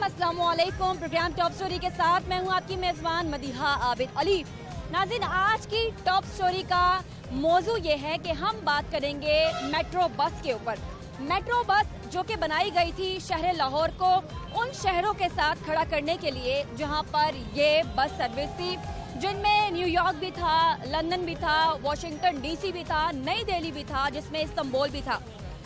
अस्सलाम वालेकुम। Programme top story के साथ मैं हूं आपकी मेज़बान मदीहा आबिद अली। नाज़रीन, आज की टॉप स्टोरी का मौजू ये है कि हम बात करेंगे मेट्रो बस के ऊपर। मेट्रो बस जो कि बनाई गई थी शहर लाहौर को उन शहरों के साथ खड़ा करने के लिए जहां पर ये बस सर्विस थी, जिनमें न्यूयॉर्क भी था, लंदन भी था, वाशिंगटन डीसी भी था, नई दिल्ली भी था, जिसमें इस्तांबुल भी था।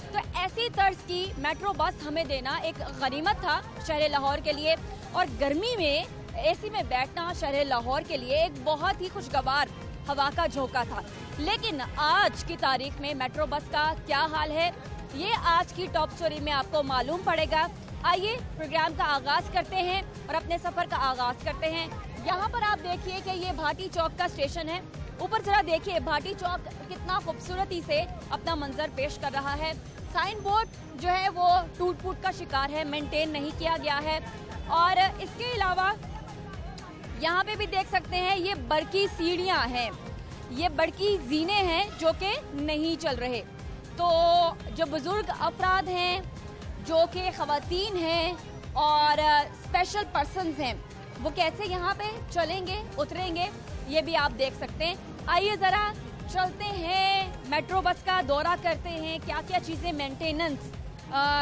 तो ऐसी तर्ज की मेट्रो बस हमें देना एक गनीमत था शहर लाहौर के लिए, और गर्मी में एसी में बैठना शहर लाहौर के लिए एक बहुत ही खुशगवार हवा का झोंका था। लेकिन आज की तारीख में मेट्रो बस का क्या हाल है, ये आज की टॉप स्टोरी में आपको मालूम पड़ेगा। आइए प्रोग्राम का आगाज करते हैं और अपने सफर का आगाज करते हैं। यहाँ पर आप देखिए कि ये भाटी चौक का स्टेशन है। ऊपर जरा देखिए भाटी चौक कितना खूबसूरती से अपना मंजर पेश कर रहा है। साइन बोर्ड जो है वो टूट फूट का शिकार है, मेंटेन नहीं किया गया है। और इसके अलावा यहाँ पे भी देख सकते हैं ये बड़की सीढ़ियाँ हैं, ये बड़की जीने हैं जो कि नहीं चल रहे। तो जो बुजुर्ग अफराद हैं, जो कि ख़वातीन हैं और स्पेशल पर्सन्स हैं, वो कैसे यहाँ पे चलेंगे उतरेंगे ये भी आप देख सकते हैं। आइए ज़रा चलते हैं, मेट्रो बस का दौरा करते हैं, क्या क्या चीज़ें मेंटेनेंस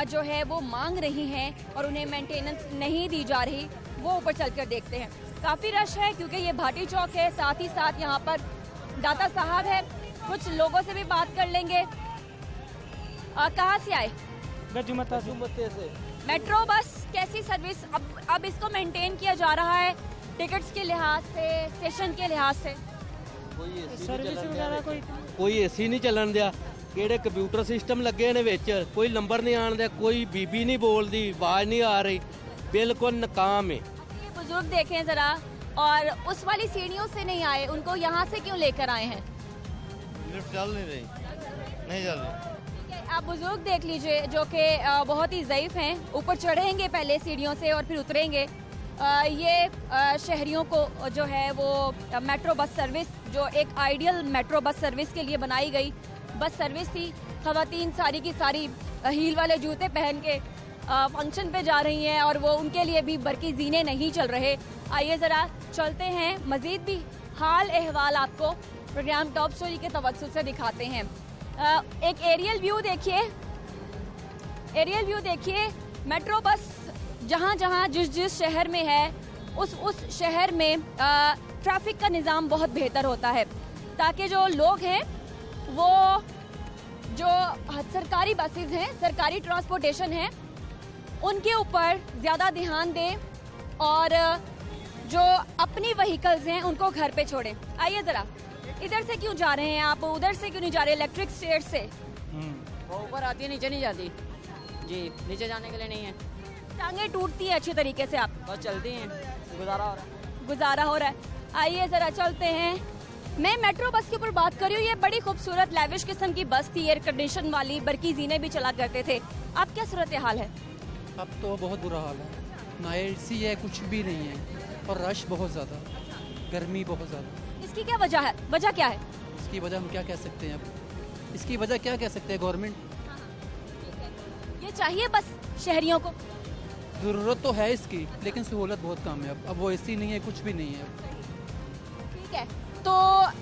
जो है वो मांग रही हैं और उन्हें मेंटेनेंस नहीं दी जा रही, वो ऊपर चलकर देखते हैं। काफ़ी रश है क्योंकि ये भाटी चौक है, साथ ही साथ यहाँ पर दाता साहब है। कुछ लोगों से भी बात कर लेंगे। कहाँ से आए? जुम्मते से। मेट्रो बस कैसी सर्विस, अब इसको मेंटेन किया जा रहा है टिकट्स के लिहाज से, स्टेशन के लिहाज से? कोई एसी नहीं चलन दिया, ਕਿਹੜੇ ਕੰਪਿਊਟਰ ਸਿਸਟਮ ਲੱਗੇ ਨੇ ਵਿੱਚ, ਕੋਈ ਨੰਬਰ नहीं ਆਣ ਦਿਆ, कोई बीबी नहीं बोलती, आवाज नहीं आ रही, बिल्कुल नाकाम है। ये बुजुर्ग देखें जरा, और उस वाली सीढ़ियों से नहीं आए, उनको यहाँ से क्यों लेकर आए हैं? लिफ्ट चल नहीं रही, नहीं चल रही। आप बुजुर्ग देख लीजिए जो कि बहुत ही ज़ईफ़ हैं, ऊपर चढ़ेंगे पहले सीढ़ियों से और फिर उतरेंगे। ये शहरियों को जो है वो मेट्रो बस सर्विस, जो एक आइडियल मेट्रो बस सर्विस के लिए बनाई गई बस सर्विस थी। ख़वातीन सारी की सारी हील वाले जूते पहन के फंक्शन पे जा रही हैं और वो उनके लिए भी बरकी जीने नहीं चल रहे। आइए ज़रा चलते हैं, मज़ीद भी हाल अहवाल आपको प्रोग्राम टॉप स्टोरी के तवज्जुह से दिखाते हैं। एक एरियल व्यू देखिए, एरियल व्यू देखिए। मेट्रो बस जहाँ जहाँ जिस शहर में है उस शहर में ट्रैफिक का निज़ाम बहुत बेहतर होता है, ताकि जो लोग हैं वो जो सरकारी बसेस हैं, सरकारी ट्रांसपोर्टेशन है, उनके ऊपर ज़्यादा ध्यान दें और जो अपनी व्हीकल्स हैं उनको घर पे छोड़ें। आइए ज़रा, इधर से क्यों जा रहे हैं आप, उधर से क्यों नहीं जा रहे? इलेक्ट्रिक स्टेयर से वो ऊपर आती है, नीचे नहीं जाती जी, नीचे जाने के लिए नहीं है। टांगे टूटती है अच्छी तरीके से, आप बस चलती हैं, गुजारा हो रहा है। गुजारा हो रहा है। आइए ज़रा चलते हैं। मैं मेट्रो बस के ऊपर बात कर रही हूँ। ये बड़ी खूबसूरत लैविश किस्म की बस थी, एयर कंडीशन वाली, बरकी जीने भी चला करते थे। अब क्या सूरत हाल है? अब तो बहुत बुरा हाल है, ना एसी है, कुछ भी नहीं है, और रश बहुत ज़्यादा, गर्मी बहुत ज़्यादा। इसकी क्या वजह है? वजह क्या है? इसकी वजह हम क्या कह सकते हैं? अब इसकी वजह क्या कह सकते हैं? गवर्नमेंट, ये चाहिए बस शहरियों को, ज़रूरत तो है इसकी, लेकिन सहूलत बहुत कम है। अब वो एसी नहीं है, कुछ भी नहीं है। ठीक है, तो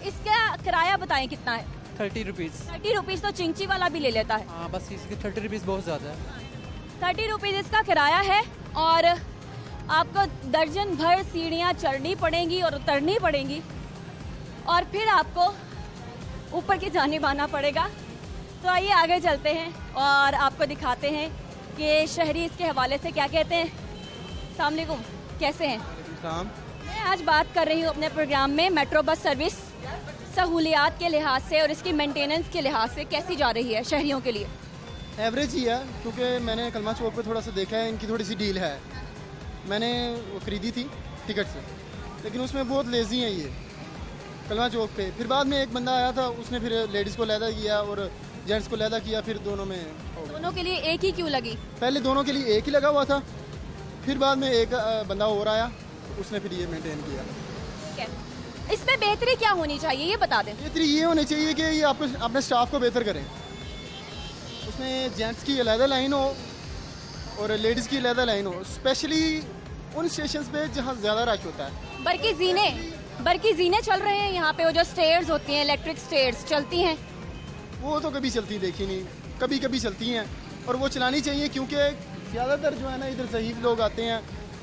इसका किराया बताएं कितना है? 30 रुपीज़। 30 रुपीज़ तो चिंची वाला भी ले लेता है। हाँ, बस इसकी 30 रुपीज़ बहुत ज़्यादा है। 30 रुपीज़ इसका किराया है और आपको दर्जन भर सीढ़ियाँ चढ़नी पड़ेंगी और उतरनी पड़ेंगी और फिर आपको ऊपर की जानिब आना पड़ेगा। तो आइए आगे चलते हैं और आपको दिखाते हैं कि शहरी इसके हवाले से क्या कहते हैं। अस्सलाम वालेकुम, कैसे हैं? मैं आज बात कर रही हूँ अपने प्रोग्राम में मेट्रो बस सर्विस सहूलियात के लिहाज से और इसकी मेंटेनेंस के लिहाज से कैसी जा रही है शहरियों के लिए? एवरेज ही है, क्योंकि मैंने कलमा चौक पे थोड़ा सा देखा है, इनकी थोड़ी सी डील है। मैंने वो खरीदी थी टिकट से, लेकिन उसमें बहुत लेज़ी है ये कलमा चौक पे। फिर बाद में एक बंदा आया था, उसने फिर लेडीज़ को लैदा किया और जेंट्स को लैदा किया, फिर दोनों में हो गया। दोनों के लिए एक ही क्यों लगी? पहले दोनों के लिए एक ही लगा हुआ था, फिर बाद में एक बंदा और आया, उसने फिर ये मेंटेन किया। ठीक है, इसमें बेहतरी क्या होनी चाहिए ये बता दें। बेहतरी ये होनी चाहिए कि ये अपने स्टाफ को बेहतर करें, उसमें जेंट्स की अलग लाइन हो और लेडीज़ की ज़्यादा लाइन हो, स्पेशली उन स्टेशन पे जहाँ ज़्यादा रश होता है। बरकी जीने चल रहे हैं यहाँ पे, वो जो स्टेयर्स होती हैं, इलेक्ट्रिक स्टेयर्स चलती हैं। वो तो कभी चलती देखी नहीं, कभी कभी चलती हैं और वो चलानी चाहिए, क्योंकि ज़्यादातर जो है ना इधर सही लोग आते हैं,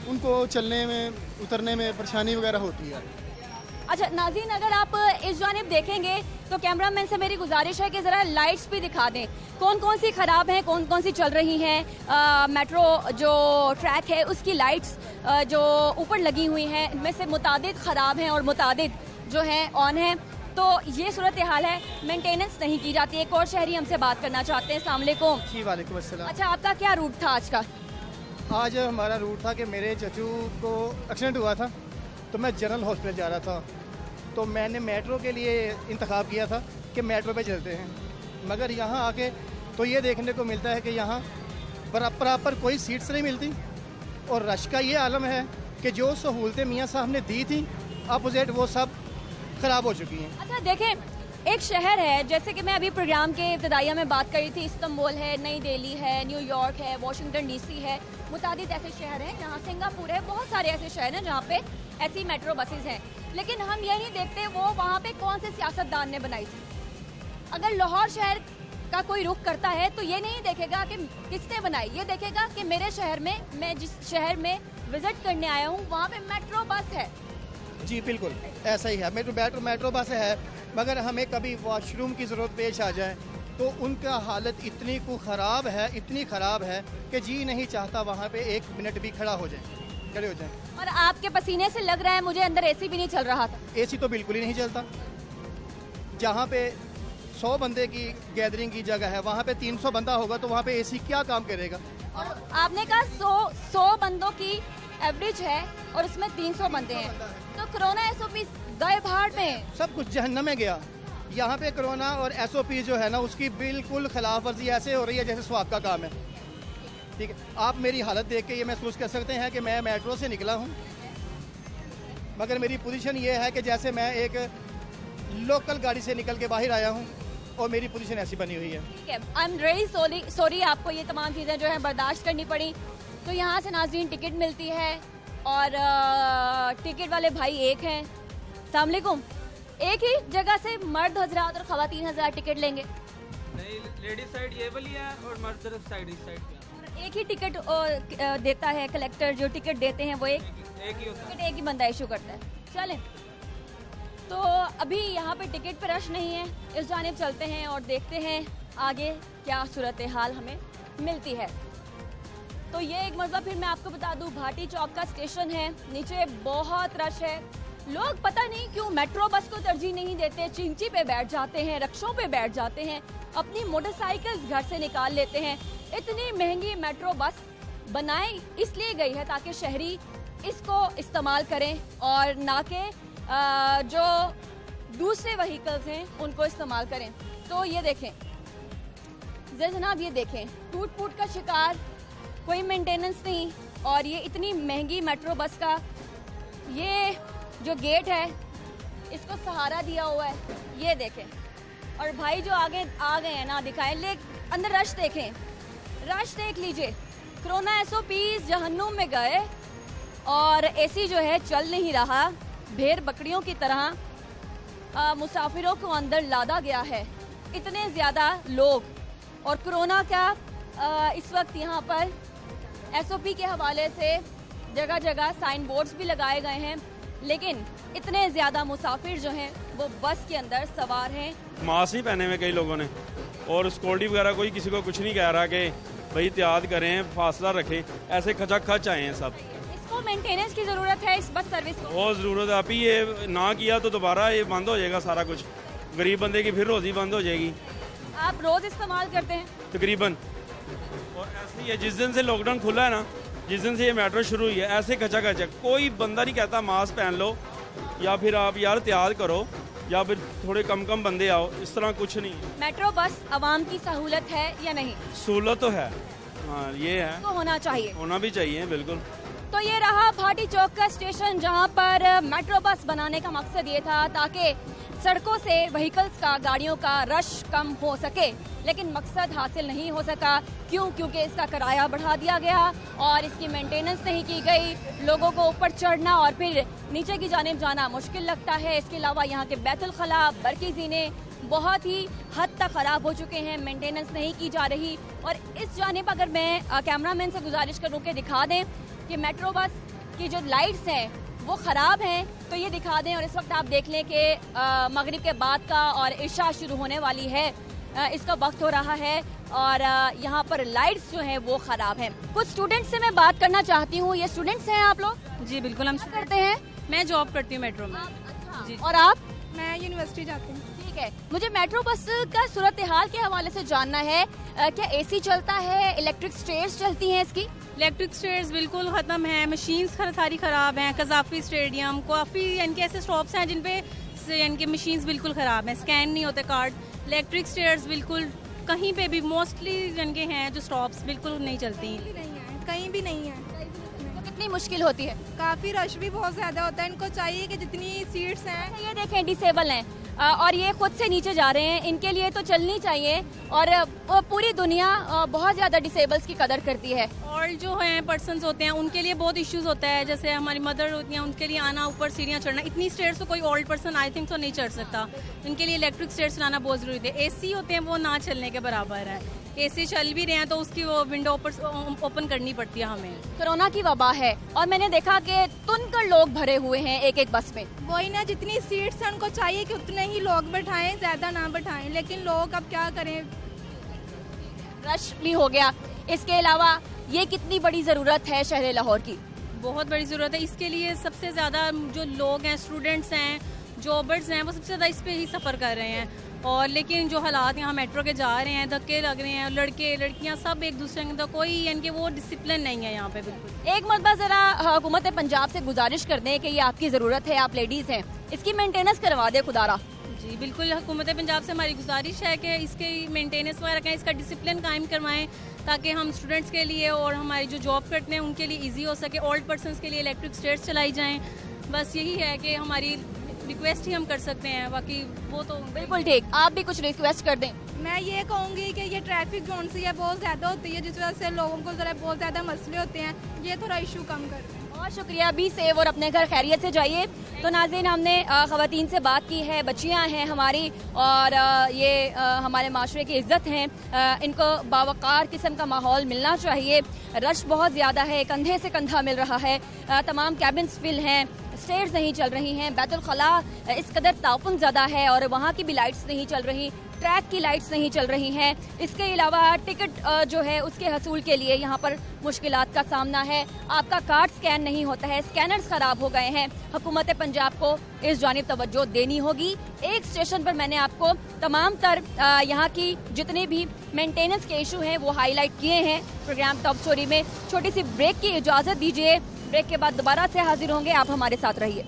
उनको चलने में उतरने में परेशानी वगैरह होती है। अच्छा नाज़रीन, अगर आप इस जानिब देखेंगे तो कैमरामैन से मेरी गुजारिश है कि ज़रा लाइट्स भी दिखा दें, कौन कौन सी ख़राब हैं, कौन कौन सी चल रही हैं। मेट्रो जो ट्रैक है उसकी लाइट्स जो ऊपर लगी हुई हैं, इनमें से मुतादिद ख़राब हैं और मुतादिद जो हैं ऑन हैं। तो ये सूरत हाल है, मेंटेनेंस नहीं की जाती। एक और शहरी हमसे बात करना चाहते हैं। अस्सलाम वालेकुम। जी वालेकुम अस्सलाम। अच्छा, आपका क्या रूट था आज का? आज हमारा रूट था कि मेरे चचू को एक्सीडेंट हुआ था, तो मैं जनरल हॉस्पिटल जा रहा था, तो मैंने मेट्रो के लिए इंतखाब किया था कि मेट्रो पे चलते हैं, मगर यहाँ आके तो ये देखने को मिलता है कि यहाँ प्रॉपर कोई सीट्स नहीं मिलती और रश का ये आलम है कि जो सहूलतें मियाँ साहब ने दी थी अपोजिट वो सब ख़राब हो चुकी हैं। अच्छा देखें, एक शहर है, जैसे कि मैं अभी प्रोग्राम के इब्तदाइया में बात करी थी, इस्तांबुल है, नई दिल्ली है, न्यूयॉर्क है, वाशिंगटन डीसी है, मुतादिद ऐसे शहर हैं, जहाँ सिंगापुर है, बहुत सारे ऐसे शहर हैं जहाँ पे ऐसी मेट्रो बसेज हैं। लेकिन हम ये नहीं देखते वो वहाँ पे कौन से सियासतदान ने बनाई थी। अगर लाहौर शहर का कोई रुख करता है तो ये नहीं देखेगा कि किसने बनाई, ये देखेगा कि मेरे शहर में, मैं जिस शहर में विजिट करने आया हूँ वहाँ पे मेट्रो बस है। जी बिल्कुल ऐसा ही है, मेट्रो बस है, मगर हमें कभी वॉशरूम की ज़रूरत पेश आ जाए तो उनका हालत इतनी ख़राब है कि जी नहीं चाहता वहाँ पे एक मिनट भी खड़े हो जाए। और आपके पसीने से लग रहा है मुझे अंदर एसी भी नहीं चल रहा था। एसी तो बिल्कुल ही नहीं चलता। जहाँ पे 100 बंदे की गैदरिंग की जगह है वहाँ पे 300 बंदा होगा तो वहाँ पे एसी क्या काम करेगा। और आपने कहा 100 बंदों की एवरेज है और इसमें 300 बंदे हैं, तो कोरोना एसओपी गए भाड़ में, सब कुछ जहन्नम में गया। यहाँ पे कोरोना और एसओपी जो है ना उसकी बिल्कुल खिलाफ वर्जी ऐसे हो रही है जैसे स्वाब का काम है। ठीक है, आप मेरी हालत देख के ये महसूस कर सकते हैं कि मैं मेट्रो से निकला हूँ, मगर मेरी पोजीशन ये है कि जैसे मैं एक लोकल गाड़ी से निकल के बाहर आया हूँ और मेरी पोजीशन ऐसी बनी हुई है। ठीक है, आई एम रियली सॉरी आपको ये तमाम चीज़ें जो है बर्दाश्त करनी पड़ी। तो यहाँ से नाज़रीन टिकट मिलती है और टिकट वाले भाई एक हैं। अस्सलाम वालेकुम। एक ही जगह से मर्द हजरात और ख़वातीन हजरात टिकट लेंगे? नहीं, लेडीज साइड ये वाली है और मर्द तरफ साइड इस साइड पे। एक ही टिकट देता है कलेक्टर, जो टिकट देते हैं वो एक ही होता है। टिकट एक ही बंदा इशू करता है। चलें, तो अभी यहाँ पे टिकट पे रश नहीं है, इस जानिब चलते हैं और देखते हैं आगे क्या सूरत हाल हमें मिलती है। तो ये एक मरतबा फिर मैं आपको बता दूं, भाटी चौक का स्टेशन है, नीचे बहुत रश है। लोग पता नहीं क्यों मेट्रो बस को तरजीह नहीं देते, चिंची पे बैठ जाते हैं, रक्षों पे बैठ जाते हैं, अपनी मोटरसाइकिल्स घर से निकाल लेते हैं। इतनी महंगी मेट्रो बस बनाई इसलिए गई है ताकि शहरी इसको इस्तेमाल करें और ना कि जो दूसरे व्हीकल्स हैं उनको इस्तेमाल करें। तो ये देखें जनाब, ये देखें, टूट फूट का शिकार, कोई मेंटेनेंस नहीं, और ये इतनी महंगी मेट्रो बस का ये जो गेट है इसको सहारा दिया हुआ है। ये देखें, और भाई जो आगे आ गए हैं ना दिखाएं, ले अंदर रश देखें, रश देख लीजिए। कोरोना एसओपीज जहन्नुम में गए और एसी जो है चल नहीं रहा, भेड़ बकरियों की तरह मुसाफिरों को अंदर लादा गया है। इतने ज़्यादा लोग, और कोरोना का इस वक्त यहाँ पर एसओपी के हवाले से जगह जगह साइन बोर्ड्स भी लगाए गए हैं, लेकिन इतने ज़्यादा मुसाफिर जो हैं वो बस के अंदर सवार हैं। मास्क नहीं पहने हुए कई लोगों ने, और सिक्योरिटी वगैरह कोई किसी को कुछ नहीं कह रहा कि भाई एहतियात करें, फासला रखें, ऐसे खचाखच आए हैं सब। इसको मेंटेनेंस की ज़रूरत है, इस बस सर्विस को बहुत ज़रूरत है। अभी ये ना किया तो दोबारा ये बंद हो जाएगा सारा कुछ, गरीब बंदे की फिर रोज़ी बंद हो जाएगी। आप रोज़ इस्तेमाल करते हैं तकरीबन, और ऐसे ही है जिस दिन से लॉकडाउन खुला है ना, जिस दिन से ये मेट्रो शुरू हुई है, ऐसे खचाखच है। कोई बंदा नहीं कहता मास्क पहन लो या फिर आप यार एहतियात करो या फिर थोड़े कम बंदे आओ, इस तरह कुछ नहीं है। मेट्रो बस आवाम की सहूलत है या नहीं? सहूलत तो है, हाँ ये है, तो होना चाहिए, होना भी चाहिए बिल्कुल। तो ये रहा भाटी चौक का स्टेशन, जहाँ पर मेट्रो बस बनाने का मकसद ये था ताकि सड़कों से व्हीकल्स का, गाड़ियों का रश कम हो सके, लेकिन मकसद हासिल नहीं हो सका। क्यों? क्योंकि इसका किराया बढ़ा दिया गया और इसकी मेंटेनेंस नहीं की गई। लोगों को ऊपर चढ़ना और फिर नीचे की जानिब जाना मुश्किल लगता है। इसके अलावा यहाँ के बैतुल खला, बरकी ज़ीने बहुत ही हद तक ख़राब हो चुके हैं, मेंटेनेंस नहीं की जा रही। और इस जानिब अगर मैं कैमरामैन से गुजारिश करूँ कि दिखा दें कि मेट्रो बस की जो लाइट्स हैं वो ख़राब हैं, तो ये दिखा दें। और इस वक्त आप देख लें कि मगरिब के बाद का और इशा शुरू होने वाली है, इसका वक्त हो रहा है और यहाँ पर लाइट्स जो हैं वो ख़राब हैं। कुछ स्टूडेंट्स से मैं बात करना चाहती हूँ। ये स्टूडेंट्स हैं आप लोग? जी बिल्कुल, हम क्या करते हैं? मैं जॉब करती हूँ मेट्रो में। जी। और आप? मैं यूनिवर्सिटी जाती हूँ। ठीक है, मुझे मेट्रो बस का सूरत हाल के हवाले से जानना है। क्या एसी चलता है? इलेक्ट्रिक स्टेयर्स चलती हैं इसकी? इलेक्ट्रिक स्टेयर्स बिल्कुल ख़त्म है, मशीन्स सारी ख़राब हैं। कजाफी स्टेडियम, काफ़ी इनके ऐसे स्टॉप्स हैं जिन पे इनके मशीन्स बिल्कुल ख़राब हैं, स्कैन नहीं होते कार्ड। इलेक्ट्रिक स्टेयर्स बिल्कुल कहीं पे भी मोस्टली इनके हैं जो स्टॉप्स बिल्कुल नहीं चलती। कहीं भी नहीं है। तो कितनी मुश्किल होती है? काफ़ी रश भी बहुत ज़्यादा होता है। इनको चाहिए कि जितनी सीट्स हैं, ये देखें डिसेबल हैं और ये खुद से नीचे जा रहे हैं। इनके लिए तो चलनी चाहिए और पूरी दुनिया बहुत ज़्यादा डिसेबल्स की कदर करती है। और जो हैं पर्सन्स होते हैं उनके लिए बहुत इश्यूज होता है, जैसे हमारी मदर होती हैं, उनके लिए आना, ऊपर सीढ़ियाँ चढ़ना, इतनी स्टेयर्स तो कोई ओल्ड पर्सन आई थिंक तो नहीं चढ़ सकता। इनके लिए इलेक्ट्रिक स्टेयर्स चलाना बहुत ज़रूरी है। एसी होते हैं वो ना चलने के बराबर है। एसी चल भी रहे हैं तो उसकी वो विंडो ओपन करनी पड़ती है हमें। कोरोना की वबा है और मैंने देखा कि तुनकर लोग भरे हुए हैं एक एक बस में। वही ना, जितनी सीट्स हैं उनको चाहिए कि उतने ही लोग बैठाएं, ज़्यादा ना बैठाएं, लेकिन लोग अब क्या करें। रश भी हो गया। इसके अलावा ये कितनी बड़ी ज़रूरत है शहर लाहौर की? बहुत बड़ी ज़रूरत है। इसके लिए सबसे ज़्यादा जो लोग हैं, स्टूडेंट्स हैं, जॉबर्स हैं, वो सबसे ज़्यादा इस पे ही सफ़र कर रहे हैं। और लेकिन जो हालात यहाँ मेट्रो के जा रहे हैं, धक्के लग रहे हैं, लड़के लड़कियाँ सब एक दूसरे के अंदर, कोई इनके वो डिसिप्लिन नहीं है यहाँ पे बिल्कुल। एक मरतबा ज़रा हुकूमत पंजाब से गुजारिश कर दें कि ये आपकी ज़रूरत है, आप लेडीज़ हैं, इसकी मेंटेनेंस करवा दे खुदारा। जी बिल्कुल, हुकूमत पंजाब से हमारी गुजारिश है कि इसके मेंटेनेंस वगैरह का, इसका डिसिप्लिन कायम करवाएं ताकि हम स्टूडेंट्स के लिए और हमारी जो जॉब करते हैं उनके लिए ईजी हो सके। ओल्ड पर्सनस के लिए इलेक्ट्रिक स्टेयर्स चलाई जाएँ, बस यही है कि हमारी रिक्वेस्ट ही हम कर सकते हैं। बाकी वो तो बिल्कुल ठीक। आप भी कुछ रिक्वेस्ट कर दें। मैं ये कहूँगी कि ये ट्रैफिक जोन से ये बहुत ज़्यादा होती है, जिस वजह से लोगों को ज़रा बहुत ज़्यादा मसले होते हैं। ये थोड़ा इशू कम कर दें। बहुत शुक्रिया। बी सेव और अपने घर खैरियत से जाइए। तो नाज़रीन, हमने ख़वातीन से बात की है, बच्चियां हैं हमारी और ये हमारे माशरे की इज़्ज़त हैं। इनको बावकार किस्म का माहौल मिलना चाहिए। रश बहुत ज़्यादा है, कंधे से कंधा मिल रहा है, तमाम कैबिन्स फिल हैं, स्टेयर्स नहीं चल रही हैं, बैतुल खला इस कदर ताउन ज़्यादा है और वहाँ की भी लाइट्स नहीं चल रही, ट्रैक की लाइट्स नहीं चल रही हैं। इसके अलावा टिकट जो है उसके हसूल के लिए यहाँ पर मुश्किलात का सामना है। आपका कार्ड स्कैन नहीं होता है, स्कैनर्स ख़राब हो गए हैं। हुकूमत पंजाब को इस जानिब तवज्जो देनी होगी। एक स्टेशन पर मैंने आपको तमाम तर यहाँ की जितने भी मेंटेनेंस के इशू हैं वो हाईलाइट किए हैं प्रोग्राम टॉप स्टोरी में। छोटी सी ब्रेक की इजाज़त दीजिए, ब्रेक के बाद दोबारा से हाजिर होंगे, आप हमारे साथ रहिए।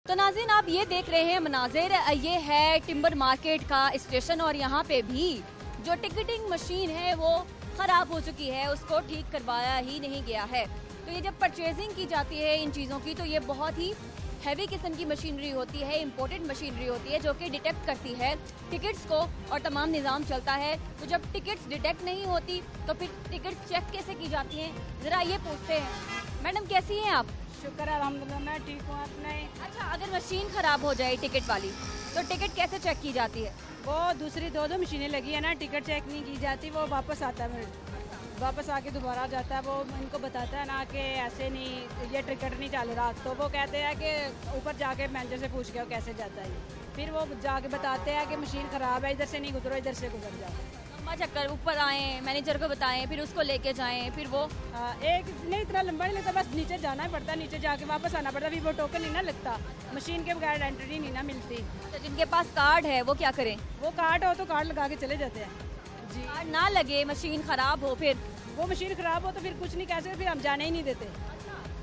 तो नाज़रीन, आप ये देख रहे हैं मनाजिर, ये है टिम्बर मार्केट का स्टेशन और यहाँ पे भी जो टिकटिंग मशीन है वो ख़राब हो चुकी है, उसको ठीक करवाया ही नहीं गया है। तो ये जब परचेजिंग की जाती है इन चीज़ों की तो ये बहुत ही हैवी किस्म की मशीनरी होती है, इम्पोर्टेड मशीनरी होती है जो कि डिटेक्ट करती है टिकट्स को और तमाम निज़ाम चलता है। तो जब टिकट्स डिटेक्ट नहीं होती तो फिर टिकट्स चेक कैसे की जाती हैं, ज़रा ये पूछते हैं। मैडम कैसी हैं आप? शुक्र अल्हम्दुलिल्लाह, मैं ठीक हूँ। अपने अच्छा, अगर मशीन ख़राब हो जाए टिकट वाली तो टिकट कैसे चेक की जाती है? वो दूसरी दो मशीनें लगी है ना, टिकट चेक नहीं की जाती, वो वापस आता है, वापस आके दोबारा जाता है। वो इनको बताता है ना कि ऐसे नहीं, ये टिकट नहीं चल रहा, तो वो कहते हैं कि ऊपर जाके मैनेजर से पूछ के वो कैसे जाता है। फिर वो जाके बताते हैं कि मशीन ख़राब है, इधर से नहीं गुजरो, इधर से गुजर जाओ। लंबा चक्कर, ऊपर आएँ, मैनेजर को बताएं, फिर उसको लेके जाएं, फिर वो एक नहीं इतना लंबा नहीं लगता, बस नीचे जाना ही पड़ता है, नीचे जाके वापस आना पड़ता है। फिर वो टोकन नहीं ना लगता, मशीन के बगैर एंट्री नहीं ना मिलती। तो जिनके पास कार्ड है वो क्या करें? वो कार्ड हो तो कार्ड लगा के चले जाते हैं जी। कार्ड ना लगे, मशीन ख़राब हो, फिर वो मशीन ख़राब हो तो फिर कुछ नहीं कह सकते, फिर हम जाने ही नहीं देते।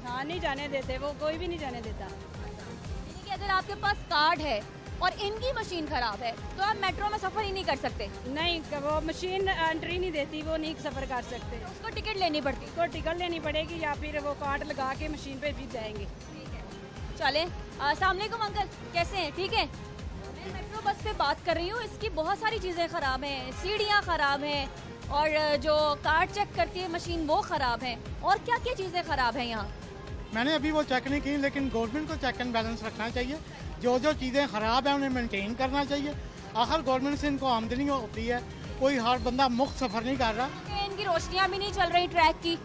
हाँ, नहीं जाने देते, वो कोई भी नहीं जाने देता। यानी कि अगर आपके पास कार्ड है और इनकी मशीन खराब है तो आप मेट्रो में सफर ही नहीं कर सकते। नहीं, वो मशीन एंट्री नहीं देती, वो नहीं सफ़र कर सकते। उसको टिकट लेनी पड़ती। उसको टिकट लेनी पड़ेगी या फिर वो कार्ड लगा के मशीन पे फिर जाएंगे। चलें, अस्सलाम वालेकुम अंकल, कैसे हैं? ठीक है। मैं मेट्रो बस पे बात कर रही हूँ, इसकी बहुत सारी चीज़ें ख़राब हैं, सीढ़ियाँ ख़राब हैं और जो कार्ड चेक करती है मशीन वो ख़राब है। और क्या क्या चीज़ें ख़राब हैं यहाँ? मैंने अभी वो चेक नहीं की, लेकिन गवर्नमेंट को चेक एंड बैलेंस रखना चाहिए। जो जो चीज़ें ख़राब हैं उन्हें मेंटेन करना चाहिए। आखिर गवर्नमेंट से इनको आमदनी होती है, कोई हर बंदा मुफ्त सफ़र नहीं कर रहा। इनकी रोशनियाँ भी नहीं चल रही ट्रैक की।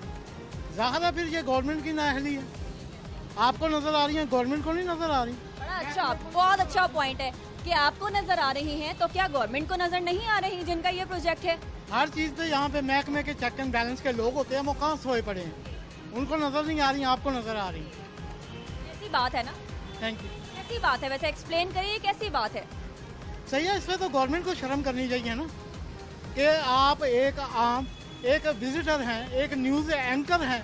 ज़ाहिर है फिर ये गवर्नमेंट की नाअहली है। आपको नज़र आ रही है, गवर्नमेंट को नहीं नज़र आ रही। बड़ा अच्छा, बहुत अच्छा पॉइंट है कि आपको नज़र आ रही हैं, तो क्या गवर्नमेंट को नज़र नहीं आ रही जिनका ये प्रोजेक्ट है? हर चीज़ पे यहाँ पे महकमे के चेक एंड बैलेंस के लोग होते हैं, वो कहाँ सोए पड़े हैं, उनको नज़र नहीं आ रही, आपको नज़र आ रही। कैसी बात है ना? Thank you. कैसी बात है, वैसे एक्सप्लेन करिए कैसी बात है? सही है, इसमें तो गवर्नमेंट को शर्म करनी चाहिए ना कि आप एक विजिटर हैं, एक न्यूज़ एंकर हैं,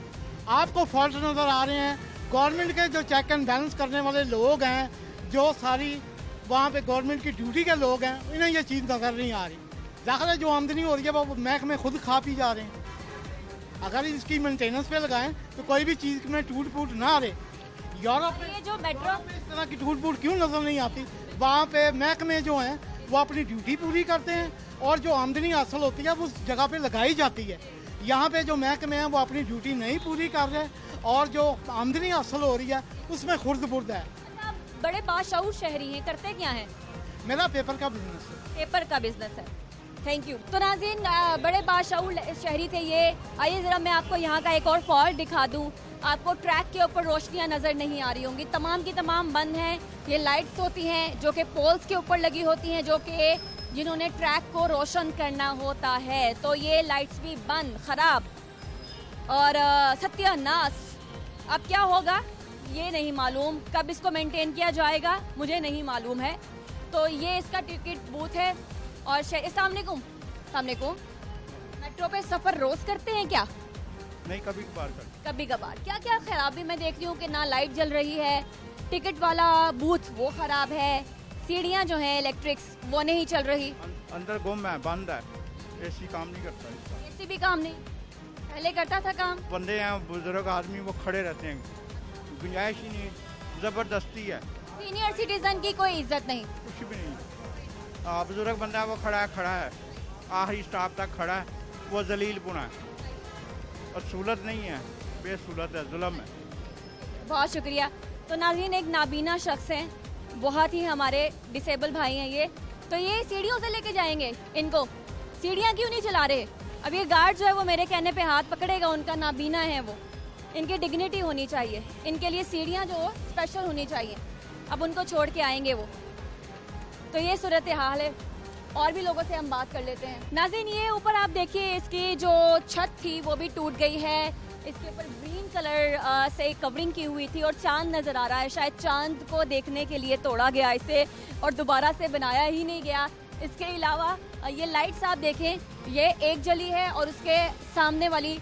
आपको फॉल्ट नज़र आ रहे हैं। गवर्नमेंट के जो चेक एंड बैलेंस करने वाले लोग हैं, जो सारी वहाँ पे गवर्नमेंट की ड्यूटी के लोग हैं, इन्हें ये चीज़ नज़र नहीं आ रही। ज़ाहिर है जो आमदनी हो रही है वो महकमे खुद खा पी जा रहे हैं। अगर इसकी मेंटेनेंस पे लगाएं तो कोई भी चीज़ में टूट फूट ना आ रहे। यूरोप में ये जो मेट्रो इस तरह की टूट फूट क्यों नज़र नहीं आती? वहाँ पे महकमे जो हैं वो अपनी ड्यूटी पूरी करते हैं और जो आमदनी हासिल होती है वो उस जगह पे लगाई जाती है। यहाँ पे जो महकमे हैं वो अपनी ड्यूटी नहीं पूरी कर रहे और जो आमदनी हासिल हो रही है उसमें खुर्द बुर्द है। आप बड़े बाशऊर शहरी हैं, करते क्या हैं? मेरा पेपर का बिजनेस है। पेपर का बिजनेस है। Thank you. तो नाज़रीन, बड़े बाशऊर शहरी थे ये। आइए ज़रा मैं आपको यहाँ का एक और फॉल्ट दिखा दूँ। आपको ट्रैक के ऊपर रोशनियाँ नज़र नहीं आ रही होंगी, तमाम की तमाम बंद हैं। ये लाइट्स होती हैं जो कि पोल्स के ऊपर लगी होती हैं, जो कि जिन्होंने ट्रैक को रोशन करना होता है, तो ये लाइट्स भी बंद, ख़राब और सत्यानाश। अब क्या होगा ये नहीं मालूम, कब इसको मेंटेन किया जाएगा मुझे नहीं मालूम है। तो ये इसका टिकट बूथ है। और अस्सलाम वालेकुम, मेट्रो पे सफ़र रोज़ करते हैं क्या? नहीं, कभी कभार कर। कभी कभार। क्या क्या खराबी मैं देख रही हूँ कि ना लाइट जल रही है, टिकट वाला बूथ वो ख़राब है, सीढ़ियाँ जो हैं इलेक्ट्रिक्स वो नहीं चल रही, अंदर गुम है, बंद है, एसी काम नहीं करता इसका। एसी भी काम नहीं, पहले करता था काम। बंदे हैं बुजुर्ग आदमी, वो खड़े रहते हैं, गुंजाइश ही नहीं, ज़बरदस्ती है। सीनियर सिटीजन की कोई इज्जत नहीं, कुछ भी नहीं। बुजुर्ग बंदा है वो खड़ा है, आखिरी स्टॉप तक खड़ा है, वो जलीलपुना है और सहूलत नहीं है, बेसहूलत है, जुल्म है। बहुत शुक्रिया। तो नाज़रीन, एक नाबीना शख्स हैं, बहुत ही हमारे डिसेबल भाई हैं ये, तो ये सीढ़ियों से लेके जाएंगे इनको, सीढ़ियाँ क्यों नहीं चला रहे? अब ये गार्ड जो है वो मेरे कहने पे हाथ पकड़ेगा, उनका नाबीना है वो, इनकी डिग्निटी होनी चाहिए, इनके लिए सीढ़ियाँ जो स्पेशल होनी चाहिए। अब उनको छोड़ के आएंगे वो, तो ये सूरत हाल है। और भी लोगों से हम बात कर लेते हैं। नाज़रीन, ये ऊपर आप देखिए, इसकी जो छत थी वो भी टूट गई है, इसके ऊपर ग्रीन कलर से कवरिंग की हुई थी और चांद नज़र आ रहा है, शायद चांद को देखने के लिए तोड़ा गया इसे और दोबारा से बनाया ही नहीं गया। इसके अलावा ये लाइट्स आप देखें, ये एक जली है और उसके सामने वाली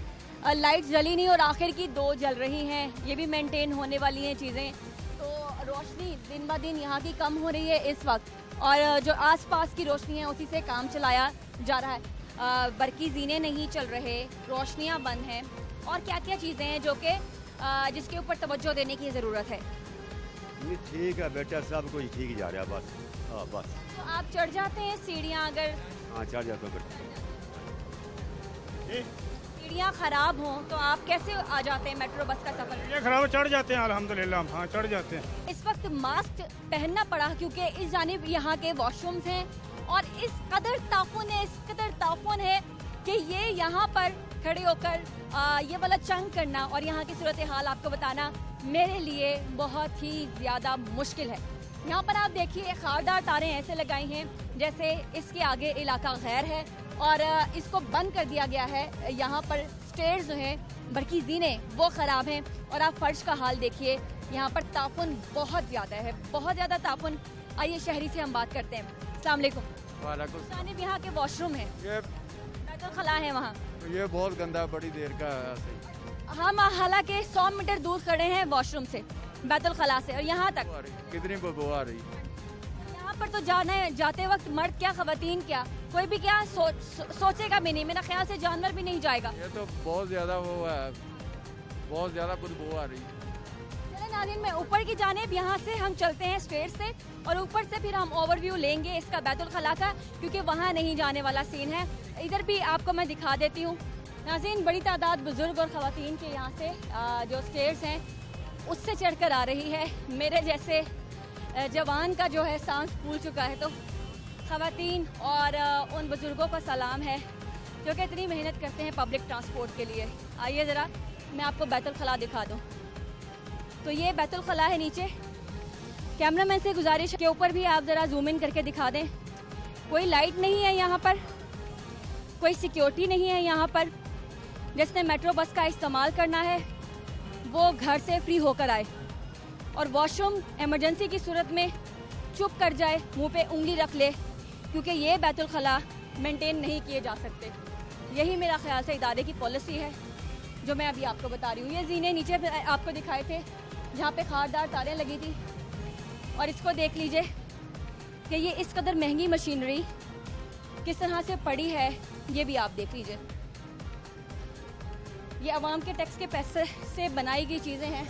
लाइट्स जली नहीं और आखिर की दो जल रही हैं, ये भी मेंटेन होने वाली हैं चीज़ें। तो रोशनी दिन ब दिन यहाँ की कम हो रही है इस वक्त, और जो आसपास की रोशनी है उसी से काम चलाया जा रहा है। बरकी जीने नहीं चल रहे, रोशनियाँ बंद हैं, और क्या क्या चीज़ें हैं जो कि जिसके ऊपर तवज्जो देने की ज़रूरत है। ये ठीक है बेटा, सब कुछ ठीक जा रहा है, बस हाँ बस। तो आप चढ़ जाते हैं सीढ़ियाँ? अगर हाँ चढ़ जाता हूँ बेटा। सीढ़ियाँ ख़राब हों तो आप कैसे आ जाते हैं मेट्रो बस का सफ़र? ये खराब, चढ़ जाते हैं अल्हम्दुलिल्लाह, हाँ चढ़ जाते हैं। इस वक्त मास्क पहनना पड़ा क्योंकि इस जानिब यहाँ के वॉशरूम्स हैं और इस कदर ताफुन है कि ये यहाँ पर खड़े होकर ये वाला चंग करना और यहाँ की सूरत हाल आपको बताना मेरे लिए बहुत ही ज़्यादा मुश्किल है। यहाँ पर आप देखिए खारदार तारें ऐसे लगाई हैं जैसे इसके आगे इलाका गैर है और इसको बंद कर दिया गया है। यहाँ पर स्टेयर्स जो हैं, बरकी ज़ीने वो ख़राब हैं और आप फर्श का हाल देखिए, यहाँ पर ताफुन बहुत ज़्यादा है, बहुत ज़्यादा ताफुन। आइए शहरी से हम बात करते हैं। अस्सलाम वालेकुम। वालेकुम। जानिब यहाँ के वॉशरूम है, ये बैतुल खला है वहाँ, ये बहुत गंदा है, बड़ी देर का है ऐसे। हम हालांकि 100 मीटर दूर खड़े हैं वॉशरूम से, बैतुल खला से, और यहाँ तक कितनी बदबू आ रही। यहाँ यहाँ पर तो जाते वक्त मर्द क्या खवातीन क्या कोई भी क्या सोचेगा भी नहीं, मेरा ख्याल से जानवर भी नहीं जाएगा। ये तो बहुत ज़्यादा वो है, बहुत ज़्यादा बदबू आ रही है। चले नाज़रीन, मैं ऊपर की जानिब यहाँ से हम चलते हैं स्टेज से और ऊपर से फिर हम ओवरव्यू लेंगे इसका बैतुल खला का, क्योंकि वहाँ नहीं जाने वाला सीन है। इधर भी आपको मैं दिखा देती हूँ। नाज़रीन, बड़ी तादाद बुजुर्ग और ख़वातीन के यहाँ से जो स्टेयर्स हैं उससे चढ़कर आ रही है। मेरे जैसे जवान का जो है सांस फूल चुका है, तो ख़वातीन और उन बुजुर्गों का सलाम है जो कि इतनी मेहनत करते हैं पब्लिक ट्रांसपोर्ट के लिए। आइए ज़रा मैं आपको बैतुल खला दिखा दूँ। तो ये बैतुल खला है नीचे। कैमरामैन से गुजारिश के ऊपर भी आप ज़रा जूम इन करके दिखा दें। कोई लाइट नहीं है यहाँ पर, कोई सिक्योरिटी नहीं है यहाँ पर। जिसने मेट्रो बस का इस्तेमाल करना है वो घर से फ्री होकर आए और वॉशरूम इमरजेंसी की सूरत में चुप कर जाए, मुंह पे उंगली रख ले, क्योंकि ये बैतुल खला मेंटेन नहीं किए जा सकते। यही मेरा ख्याल से इदारे की पॉलिसी है जो मैं अभी आपको बता रही हूँ। ये जीने नीचे आपको दिखाए थे जहाँ पे खारदार तारें लगी थी, और इसको देख लीजिए कि ये इस कदर महंगी मशीनरी किस तरह से पड़ी है, ये भी आप देख लीजिए। ये आवाम के टैक्स के पैसे से बनाई गई चीज़ें हैं।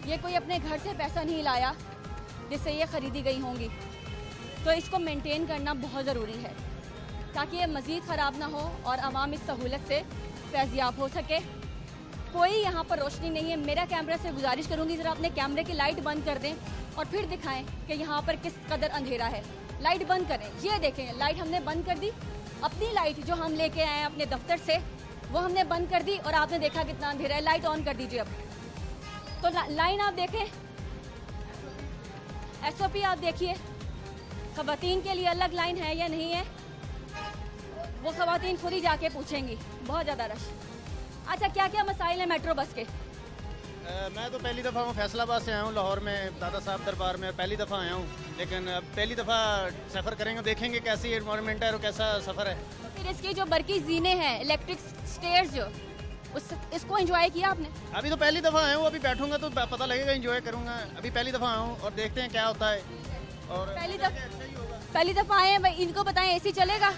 ये कोई अपने घर से पैसा नहीं लाया जिससे ये ख़रीदी गई होंगी। तो इसको मेंटेन करना बहुत ज़रूरी है ताकि ये मज़ीद ख़राब ना हो और आवाम इस सहूलत से फैज़याब हो सके। कोई यहाँ पर रोशनी नहीं है। मेरा कैमरा से गुजारिश करूँगी ज़रा अपने कैमरे की लाइट बंद कर दें और फिर दिखाएं कि यहाँ पर किस कदर अंधेरा है। लाइट बंद करें। ये देखें, लाइट हमने बंद कर दी। अपनी लाइट जो हम लेके आए अपने दफ्तर से वो हमने बंद कर दी और आपने देखा कितना अंधेरा है। लाइट ऑन कर दीजिए अब। तो लाइन आप देखें, SOP आप देखिए, ख़वातीन के लिए अलग लाइन है या नहीं है वो ख़वातीन खुद ही जाके पूछेंगी। बहुत ज़्यादा रश। अच्छा, क्या क्या मसाइल हैं मेट्रो बस के? मैं तो पहली दफ़ा हूँ, फैसलाबाद से आया हूँ, लाहौर में दादा साहब दरबार में पहली दफ़ा आया हूँ, लेकिन अब पहली दफ़ा सफ़र करेंगे, देखेंगे कैसी एनवायरनमेंट है और कैसा सफ़र है। तो फिर इसकी जो बरकी जीने हैं, इलेक्ट्रिक स्टेयर्स जो इसको एंजॉय किया आपने? अभी तो पहली दफ़ा आया हूँ, अभी बैठूंगा तो पता लगेगा, एंजॉय करूँगा। अभी पहली दफ़ा आया हूँ और देखते हैं क्या होता है। और पहली दफ़ा आए हैं, इनको बताएं AC चलेगा?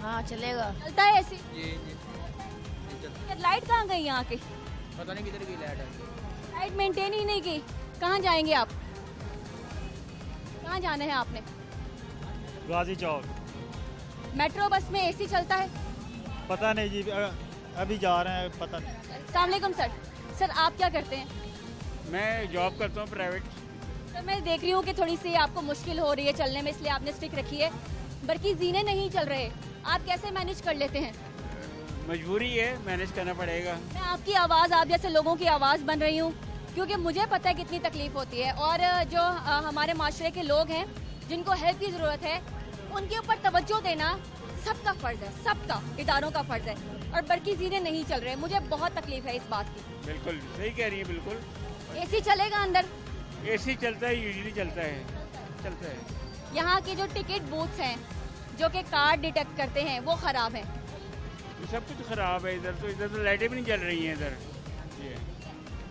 हाँ चलेगा। चलता है AC? लाइट कहाँ गई यहाँ की? पता नहीं किधर की लाइट है। लाइट मेंटेन ही नहीं की। कहाँ जाएंगे आप? कहाँ जाना है आपने? गाजी चौक। मेट्रो बस में AC चलता है? पता नहीं जी, अभी जा रहे हैं, पता नहीं। अस्सलाम वालेकुम सर। सर आप क्या करते हैं? मैं जॉब करता हूँ प्राइवेट। सर मैं देख रही हूँ कि थोड़ी सी आपको मुश्किल हो रही है चलने में, इसलिए आपने स्टिक रखी है। बल्कि जीने नहीं चल रहे, आप कैसे मैनेज कर लेते हैं? मजबूरी है, मैनेज करना पड़ेगा। मैं आपकी आवाज़, आप जैसे लोगों की आवाज़ बन रही हूँ, क्योंकि मुझे पता है कितनी तकलीफ होती है। और जो हमारे माशरे के लोग हैं जिनको हेल्प की ज़रूरत है, उनके ऊपर तवज्जो देना सबका फ़र्ज़ है, सबका, इदारों का फ़र्ज़ है। और बल्कि जीने नहीं चल रहे, मुझे बहुत तकलीफ है इस बात की। बिल्कुल सही कह रही है, बिल्कुल। AC चलेगा अंदर? AC चलता है, यूजुअली चलता है, चलता है। यहाँ के जो टिकट बूथ्स हैं जो कि कार्ड डिटेक्ट करते हैं वो ख़राब हैं। सब कुछ ख़राब है इधर तो लाइटें भी नहीं चल रही हैं इधर।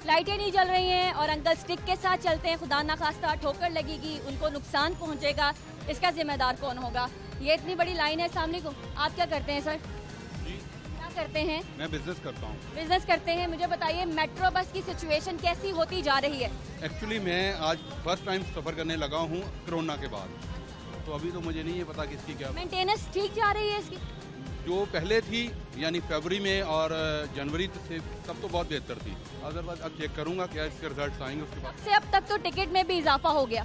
लाइटें नहीं जल रही हैं और अंकल स्टिक के साथ चलते हैं। खुदा ना खास्ता ठोकर लगेगी, उनको नुकसान पहुंचेगा, इसका जिम्मेदार कौन होगा? ये इतनी बड़ी लाइन है। अस्सलाम वालेकुम, आप क्या करते हैं सर? जी क्या करते हैं? मैं बिजनेस करता हूँ। बिजनेस करते हैं। मुझे बताइए मेट्रो बस की सिचुएशन कैसी होती जा रही है? एक्चुअली मैं आज फर्स्ट टाइम सफ़र करने लगा हूँ कोरोना के बाद, तो अभी तो मुझे नहीं है पता किसकी क्या। मेंटेनेंस ठीक जा रही है इसकी? जो पहले थी यानी फरवरी में और जनवरी से तब तो बहुत बेहतर थी। अदरवाइज अब चेक करूँगा क्या इसके रिजल्ट आएंगे उसके बाद। से अब तक तो टिकट में भी इजाफा हो गया।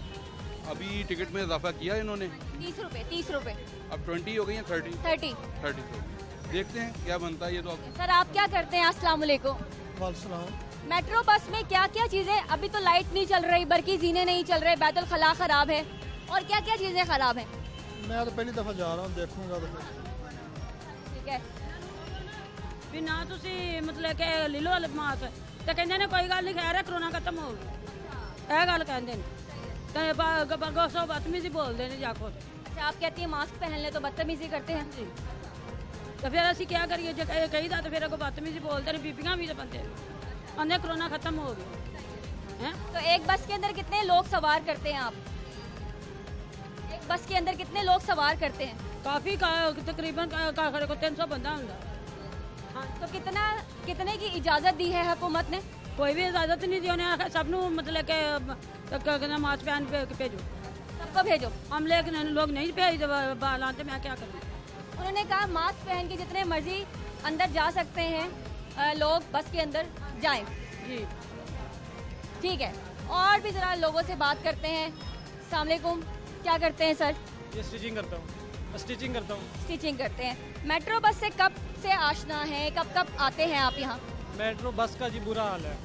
अभी टिकट में इजाफा किया इन्होंने 30 रुपए। अब 20 हो गई है, 30 देखते हैं क्या बनता है ये तो। सर आप क्या करते हैं? अस्सलाम वालेकुम। मेट्रो बस में क्या क्या चीजें? अभी तो लाइट नहीं चल रही, बल्कि जीने नहीं चल रहे, बैतुल खला खराब है, और क्या क्या चीजें खराब हैं? मैं तो पहली दफ़ा जा रहा हूँ, देखूंगा तो। ठीक है। भी ना तुसी मतलब कि ले लो मास तो कहते ने कोई गल नहीं, खैर है कोरोना खत्म हो गया, गल कहते हैं तो बदतमीजी बोलते हैं जाको। अच्छा, आप कहती हैं मास्क पहन ले तो बदतमीजी करते हैं जी? तो फिर असं क्या करिए जो कही था, तो फिर अगो बदतमीजी बोलते हैं। बीबियां भी तो बनते आंदे कोरोना खत्म हो गया है। तो एक बस के अंदर कितने लोग सवार करते हैं आप? बस के अंदर कितने लोग सवार करते हैं? काफ़ी तकरीबन 300 बंदा होंगे। हाँ, तो कितने की इजाज़त दी है हुकूमत ने? कोई भी इजाज़त नहीं दी उन्हें, सबनों मतलब के मास्क पहन भेजो, सबको भेजो। हम लेकिन लोग नहीं भेज लाते, मैं क्या करूँ। उन्होंने कहा मास्क पहन के जितने मर्जी अंदर जा सकते हैं लोग, बस के अंदर जाएं। जी ठीक है, और भी ज़रा लोगों से बात करते हैं। अस्सलाम वालेकुम, क्या करते हैं सर? ये स्टिचिंग करता हूँ। स्टिचिंग करते हैं। मेट्रो बस से कब से आशना है, कब आते हैं आप यहाँ? मेट्रो बस का जी बुरा हाल है।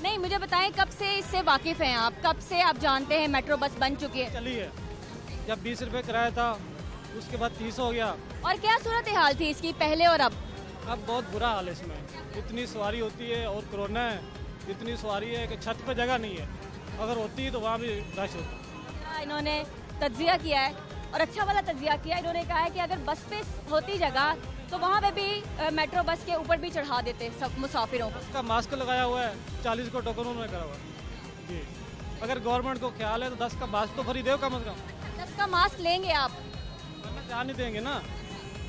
नहीं, मुझे बताएं कब से इससे वाकिफ़ हैं आप, कब से आप जानते हैं मेट्रो बस बन चुकी है? चली है, जब 20 रुपये किराया था उसके बाद 30 हो गया। और क्या सूरत हाल थी इसकी पहले और अब? अब बहुत बुरा हाल है इसमें, इतनी सवारी होती है और कोरोना है, इतनी सवारी है कि छत पर जगह नहीं है, अगर होती है तो वहाँ भी रश होता है। इन्होंने तज्जिया किया है और अच्छा वाला तज्जिया किया। इन्होंने कहा है कि अगर बस पे होती जगह तो वहाँ पे भी मेट्रो बस के ऊपर भी चढ़ा देते सब मुसाफिरों को। उसका मास्क लगाया हुआ है, 40 को टोकन उन्होंने करा हुआ है जी। अगर गवर्नमेंट को ख्याल है तो 10 का मास्क तो फ्री दो कम से कम। 10 का मास्क लेंगे आप? जान नहीं देंगे ना,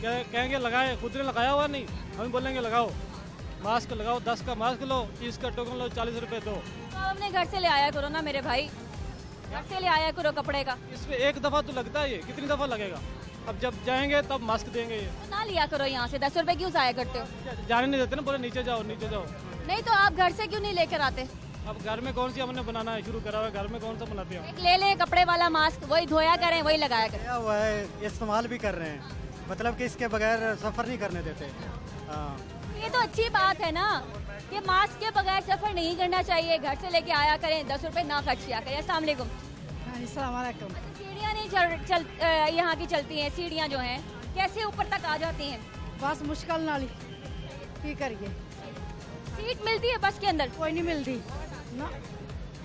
कहेंगे लगाए, खुद ने लगाया हुआ नहीं, हम बोलेंगे लगाओ, मास्क लगाओ, 10 का मास्क लो, 30 का टोकन लो, 40 रुपये दो। तो अपने घर से ले आया करो ना मेरे भाई, घर से ले आया करो कपड़े का। इसमें एक दफ़ा तो लगता है, ये कितनी दफ़ा लगेगा? अब जब जाएंगे तब मास्क देंगे ये। तो ना लिया करो यहाँ से, 10 रुपए क्यों जाया करते हो? जाने नहीं देते ना, बोले नीचे जाओ नीचे जाओ। नहीं तो आप घर से क्यों नहीं लेकर आते? अब घर में कौन सी हमने बनाना है, शुरू करा हुआ है, घर में कौन सा बनाते हैं? एक ले लें कपड़े वाला मास्क, वही धोया करें, वही लगाया करें। हुआ है, इस्तेमाल भी कर रहे हैं, मतलब कि इसके बगैर सफ़र नहीं करने देते। ये तो अच्छी बात है ना कि मास्क के बगैर सफ़र नहीं करना चाहिए, घर से लेके आया करें, 10 रुपए ना खर्च किया करें। अस्सलाम वालेकुम। सीढ़ियाँ नहीं यहाँ की चलती हैं, सीढ़ियाँ जो हैं कैसे ऊपर तक आ जाती हैं? बस मुश्किल नाली की करिए। सीट मिलती है बस के अंदर? कोई नहीं मिलती ना।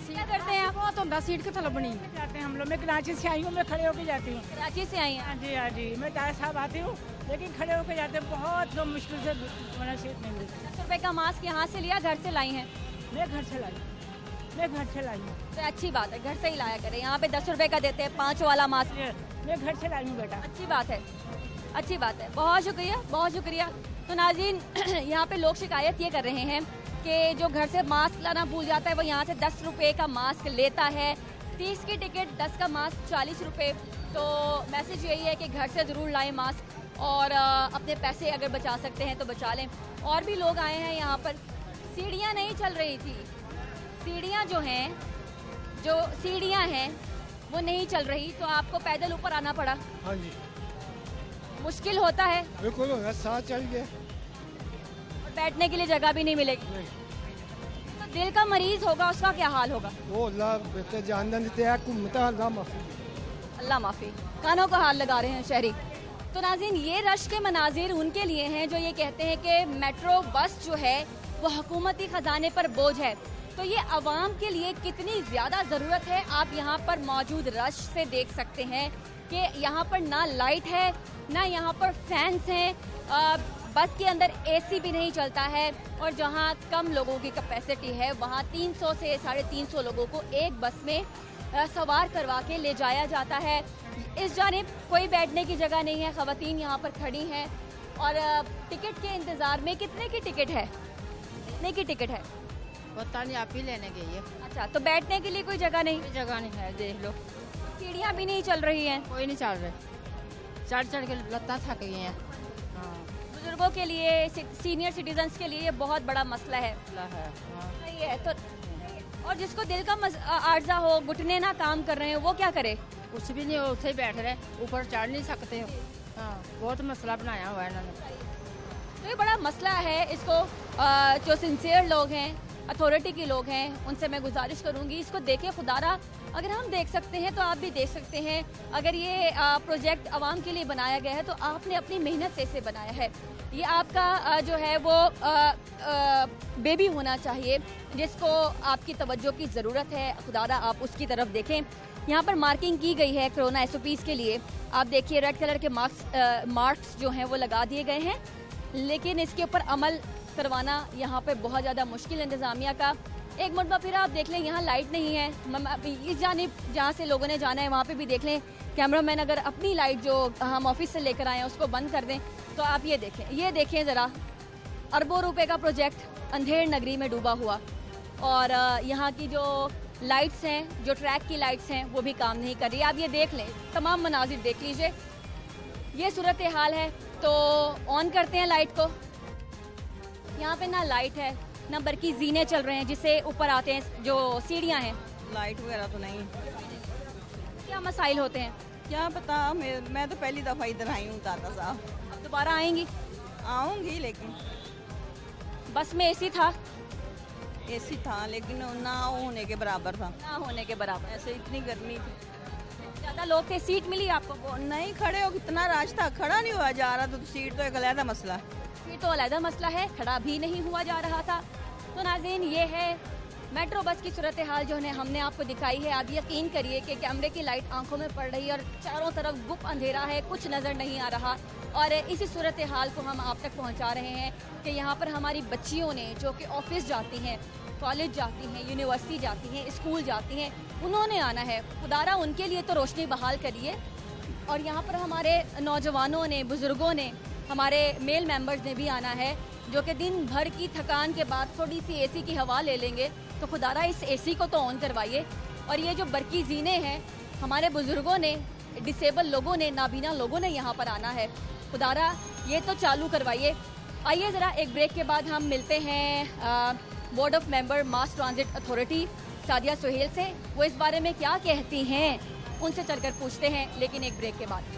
क्या करते हैं आप? बहुत होता सीट के थले बनी जाते हैं हम लोग। मैं कराची से आई हूँ, मैं खड़े होकर जाती हूँ। कराची से आई हैं? हाँ जी हाँ जी, मैं ताया साहब आती हूँ, लेकिन खड़े होकर जाते हैं, बहुत मुश्किल से मैंने सीट नहीं मिलती। 10 रुपए का मास्क यहाँ से लिया, घर से लाई हैं? मैं घर से लाई हूँ। तो अच्छी बात है, घर से ही लाया करें। यहाँ पे 10 रुपए का देते हैं 5 वाला मास्क। मैं घर से लाई हूँ बेटा। अच्छी बात है, अच्छी बात है, बहुत शुक्रिया, बहुत शुक्रिया। तो नाज़रीन यहाँ पे लोग शिकायत ये कर रहे हैं कि जो घर से मास्क लाना भूल जाता है वो यहाँ से 10 रुपए का मास्क लेता है। 30 की टिकट, 10 का मास्क 40 रुपए। तो मैसेज यही है कि घर से ज़रूर लाएं मास्क और अपने पैसे अगर बचा सकते हैं तो बचा लें। और भी लोग आए हैं यहाँ पर। सीढ़ियाँ नहीं चल रही थी, सीढ़ियाँ हैं वो नहीं चल रही, तो आपको पैदल ऊपर आना पड़ा। हाँ जी, मुश्किल होता है? बिल्कुल, साथ चल गए। और बैठने के लिए जगह भी नहीं मिलेगी। तो दिल का मरीज होगा, उसका क्या हाल होगा? वो अल्लाह बेहतर जानना देते हैं, घूमता अल्लाह माफी। अल्लाह माफी। कानों का हाल लगा रहे हैं शहरी। तो नाज़रीन ये रश के मनाजिर उनके लिए हैं जो ये कहते हैं कि मेट्रो बस जो है वो हुकूमती ख़जाने पर बोझ है। तो ये आवाम के लिए कितनी ज़्यादा ज़रूरत है, आप यहाँ पर मौजूद रश से देख सकते हैं कि यहाँ पर ना लाइट है, ना यहाँ पर फैंस हैं, बस के अंदर एसी भी नहीं चलता है, और जहाँ कम लोगों की कैपेसिटी है वहाँ 300 से 350 लोगों को एक बस में सवार करवा के ले जाया जाता है। इस जानिब कोई बैठने की जगह नहीं है, ख़वातीन यहाँ पर खड़ी हैं और टिकट के इंतज़ार में। कितने की टिकट है? कितने की टिकट है? पता नहीं, आप ही लेने गई है। अच्छा, तो बैठने के लिए कोई जगह नहीं? जगह नहीं है, देख लो। सीढ़ियाँ भी नहीं चल रही हैं? कोई नहीं चल रहे, चढ़ चढ़ के लत्ता थक गई हैं। बुजुर्गों के लिए, सीनियर सिटीजन्स के लिए ये बहुत बड़ा मसला है। सही है। तो और जिसको दिल का आर्जा हो, घुटने ना काम कर रहे हैं, वो क्या करे? कुछ भी नहीं, उसे ही बैठ रहे, ऊपर चढ़ नहीं सकते हो। हाँ, बहुत मसला बनाया हुआ है इन्होंने। तो ये बड़ा मसला है। इसको जो सिंसियर लोग हैं, अथॉरिटी के लोग हैं, उनसे मैं गुजारिश करूंगी इसको देखें। खुदारा अगर हम देख सकते हैं तो आप भी देख सकते हैं। अगर ये प्रोजेक्ट आवाम के लिए बनाया गया है तो आपने अपनी मेहनत से इसे बनाया है। ये आपका जो है वो बेबी होना चाहिए जिसको आपकी तवज्जो की ज़रूरत है। खुदारा आप उसकी तरफ देखें। यहाँ पर मार्किंग की गई है कोरोना SOPs के लिए। आप देखिए रेड कलर के मार्क्स जो हैं वो लगा दिए गए हैं, लेकिन इसके ऊपर अमल करवाना यहाँ पे बहुत ज़्यादा मुश्किल इंतज़ामिया का। एक मरतबा फिर आप देख लें यहाँ लाइट नहीं है। इस जानिब जहाँ से लोगों ने जाना है वहाँ पे भी देख लें कैमरामैन अगर अपनी लाइट जो हम ऑफिस से लेकर आए हैं उसको बंद कर दें तो आप ये देखें ज़रा, अरबों रुपए का प्रोजेक्ट अंधेर नगरी में डूबा हुआ, और यहाँ की जो लाइट्स हैं, जो ट्रैक की लाइट्स हैं, वो भी काम नहीं कर रही। आप ये देख लें, तमाम मनाजिर देख लीजिए, ये सूरत हाल है। तो ऑन करते हैं लाइट को। यहाँ पे ना लाइट है ना बरकी जीने चल रहे हैं जिससे ऊपर आते हैं जो सीढ़ियाँ हैं। लाइट वगैरह तो नहीं। क्या मसाइल होते हैं? क्या पता, मैं तो पहली दफ़ा इधर आई हूँ दादा साहब। अब दोबारा आएंगी? आऊँगी, लेकिन बस में एसी था? एसी था लेकिन ना होने के बराबर था। ना होने के बराबर। ऐसे इतनी गर्मी थी, ज़्यादा लोग थे, सीट मिली आपको? वो नहीं खड़े हो, कितना रश था, खड़ा नहीं हुआ जा रहा, तो सीट तो एक अलग मसला है। सीट तो अलग मसला है, खड़ा भी नहीं हुआ जा रहा था। तो नाज़रीन, ये है मेट्रो बस की सूरत हाल जो है हमने आपको दिखाई है। आप यकीन करिए कि कैमरे की लाइट आंखों में पड़ रही है और चारों तरफ गुप अंधेरा है, कुछ नज़र नहीं आ रहा। और इसी सूरत हाल को हम आप तक पहुंचा रहे हैं कि यहाँ पर हमारी बच्चियों ने जो कि ऑफिस जाती हैं, कॉलेज जाती हैं, यूनिवर्सिटी जाती हैं, स्कूल जाती हैं, उन्होंने आना है। खुदारा उनके लिए तो रोशनी बहाल करिए। और यहाँ पर हमारे नौजवानों ने, बुज़ुर्गों ने, हमारे मेल मेंबर्स ने भी आना है जो कि दिन भर की थकान के बाद थोड़ी सी एसी की हवा ले लेंगे। तो खुदारा इस एसी को तो ऑन करवाइए। और ये जो बरकी जीने हैं, हमारे बुज़ुर्गों ने, डिसेबल लोगों ने, नाबीना लोगों ने यहाँ पर आना है, खुदारा ये तो चालू करवाइए। आइए ज़रा एक ब्रेक के बाद हम मिलते हैं board of member mass transit authority Sadia Suhail से। वो इस बारे में क्या कहती हैं उनसे चलकर पूछते हैं, लेकिन एक ब्रेक के बाद।